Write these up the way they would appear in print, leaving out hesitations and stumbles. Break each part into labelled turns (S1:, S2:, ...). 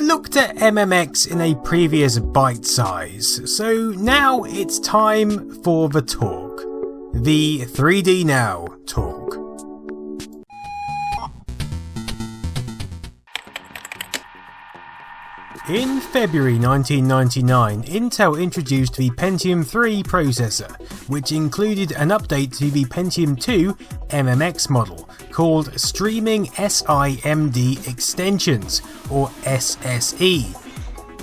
S1: looked at MMX in a previous bite size, so now it's time for the talk. The 3D Now talk. In February 1999, Intel introduced the Pentium 3 processor, which included an update to the Pentium 2 MMX model called Streaming SIMD Extensions, or SSE.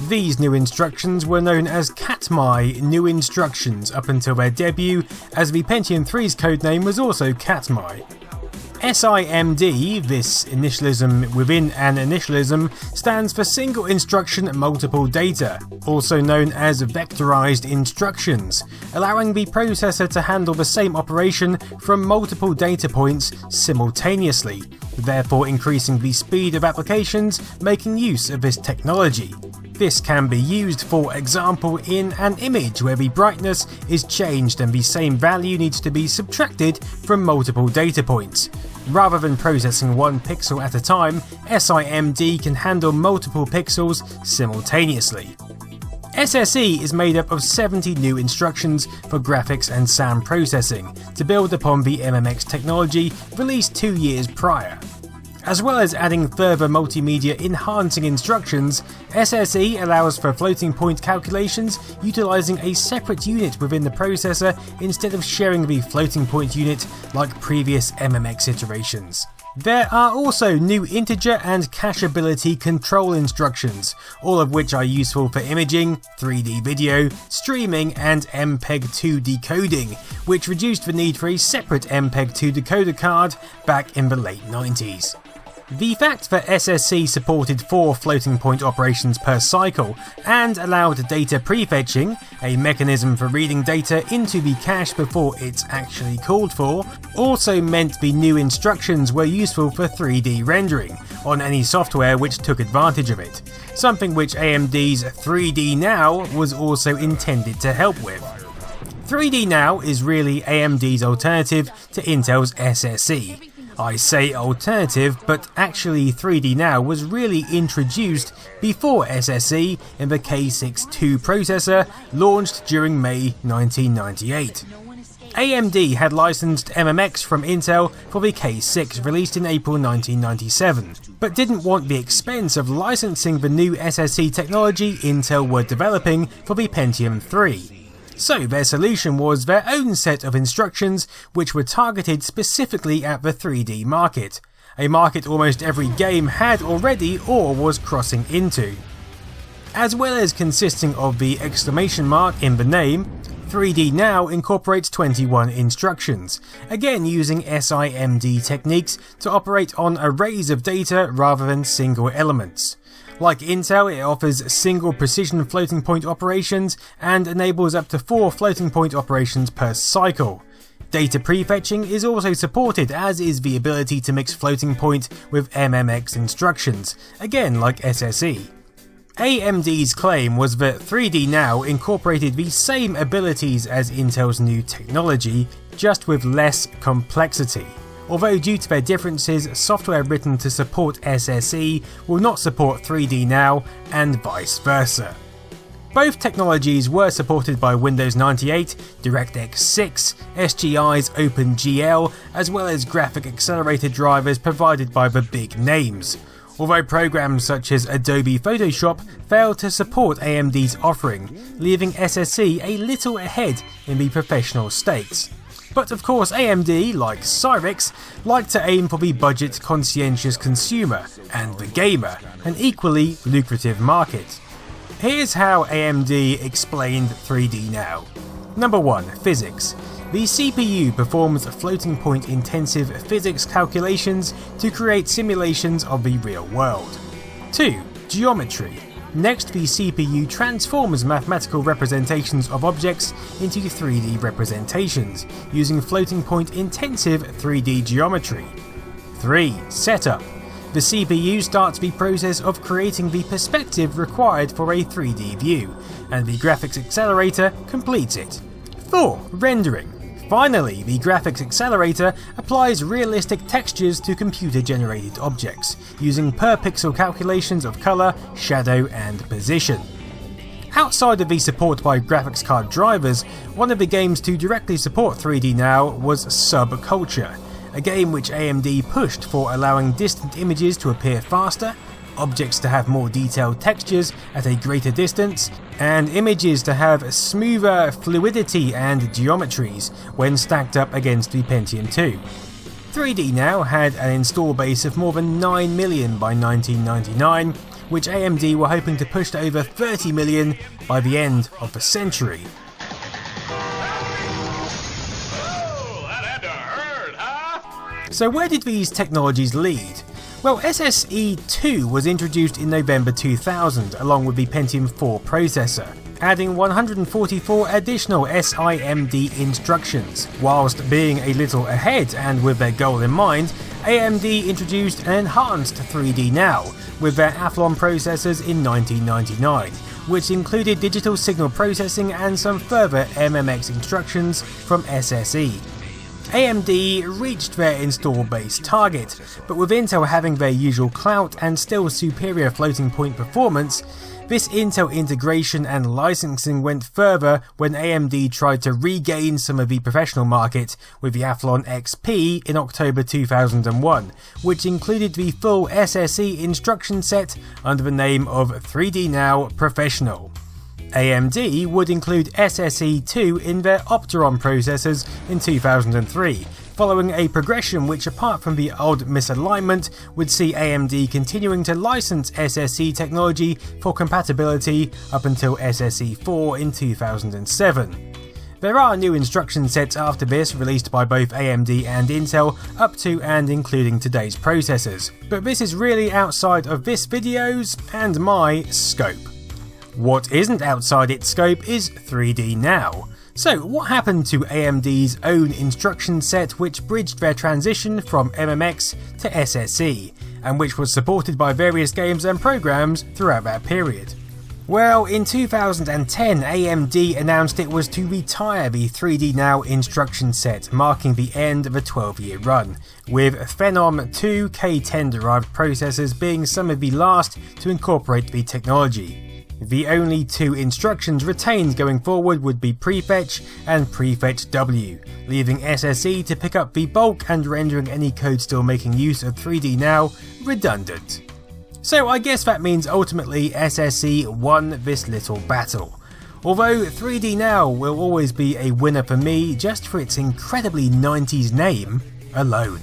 S1: These new instructions were known as Katmai New Instructions up until their debut, as the Pentium 3's codename was also Katmai. SIMD, this initialism within an initialism, stands for Single Instruction Multiple Data, also known as vectorized instructions, allowing the processor to handle the same operation from multiple data points simultaneously, therefore increasing the speed of applications making use of this technology. This can be used, for example, in an image where the brightness is changed and the same value needs to be subtracted from multiple data points. Rather than processing one pixel at a time, SIMD can handle multiple pixels simultaneously. SSE is made up of 70 new instructions for graphics and sound processing to build upon the MMX technology released 2 years prior. As well as adding further multimedia enhancing instructions, SSE allows for floating point calculations utilising a separate unit within the processor instead of sharing the floating point unit like previous MMX iterations. There are also new integer and cacheability control instructions, all of which are useful for imaging, 3D video, streaming and MPEG-2 decoding, which reduced the need for a separate MPEG-2 decoder card back in the late 90s. The fact that SSE supported 4 floating point operations per cycle and allowed data prefetching, a mechanism for reading data into the cache before it's actually called for, also meant the new instructions were useful for 3D rendering on any software which took advantage of it, something which AMD's 3D Now was also intended to help with. 3D Now is really AMD's alternative to Intel's SSE. I say alternative, but actually 3D Now was really introduced before SSE in the K6-2 processor launched during May 1998. AMD had licensed MMX from Intel for the K6 released in April 1997, but didn't want the expense of licensing the new SSE technology Intel were developing for the Pentium 3. So their solution was their own set of instructions which were targeted specifically at the 3D market, a market almost every game had already or was crossing into. As well as consisting of the exclamation mark in the name, 3D Now incorporates 21 instructions, again using SIMD techniques to operate on arrays of data rather than single elements. Like Intel, it offers single precision floating point operations and enables up to 4 floating point operations per cycle. Data prefetching is also supported, as is the ability to mix floating point with MMX instructions, again like SSE. AMD's claim was that 3D Now incorporated the same abilities as Intel's new technology, just with less complexity. Although due to their differences, software written to support SSE will not support 3D Now, and vice versa. Both technologies were supported by Windows 98, DirectX 6, SGI's OpenGL, as well as graphic accelerator drivers provided by the big names. Although programs such as Adobe Photoshop failed to support AMD's offering, leaving SSE a little ahead in the professional stakes. But of course AMD, like Cyrix, like to aim for the budget conscientious consumer and the gamer, an equally lucrative market. Here's how AMD explained 3D Now. Number 1. Physics. The CPU performs floating point intensive physics calculations to create simulations of the real world. 2. Geometry. Next, the CPU transforms mathematical representations of objects into 3D representations, using floating point intensive 3D geometry. 3. Setup. The CPU starts the process of creating the perspective required for a 3D view, and the graphics accelerator completes it. 4. Rendering. Finally, the graphics accelerator applies realistic textures to computer-generated objects, using per-pixel calculations of colour, shadow and position. Outside of the support by graphics card drivers, one of the games to directly support 3D now was Subculture, a game which AMD pushed for allowing distant images to appear faster, objects to have more detailed textures at a greater distance, and images to have smoother fluidity and geometries when stacked up against the Pentium 2. 3D Now had an install base of more than 9 million by 1999, which AMD were hoping to push to over 30 million by the end of the century. So where did these technologies lead? Well, SSE2 was introduced in November 2000 along with the Pentium 4 processor, adding 144 additional SIMD instructions. Whilst being a little ahead and with their goal in mind, AMD introduced an enhanced 3D Now with their Athlon processors in 1999, which included digital signal processing and some further MMX instructions from SSE. AMD reached their install base target, but with Intel having their usual clout and still superior floating point performance, this Intel integration and licensing went further when AMD tried to regain some of the professional market with the Athlon XP in October 2001, which included the full SSE instruction set under the name of 3D Now Professional. AMD would include SSE2 in their Opteron processors in 2003, following a progression which, apart from the odd misalignment, would see AMD continuing to license SSE technology for compatibility up until SSE4 in 2007. There are new instruction sets after this released by both AMD and Intel up to and including today's processors, but this is really outside of this video's and my scope. What isn't outside its scope is 3D Now. So what happened to AMD's own instruction set which bridged their transition from MMX to SSE, and which was supported by various games and programs throughout that period? Well, in 2010 AMD announced it was to retire the 3D Now instruction set, marking the end of a 12-year run, with Phenom 2 K10 derived processors being some of the last to incorporate the technology. The only two instructions retained going forward would be prefetch and prefetch W, leaving SSE to pick up the bulk and rendering any code still making use of 3D Now redundant. So I guess that means ultimately SSE won this little battle. Although 3D Now will always be a winner for me just for its incredibly 90s name alone.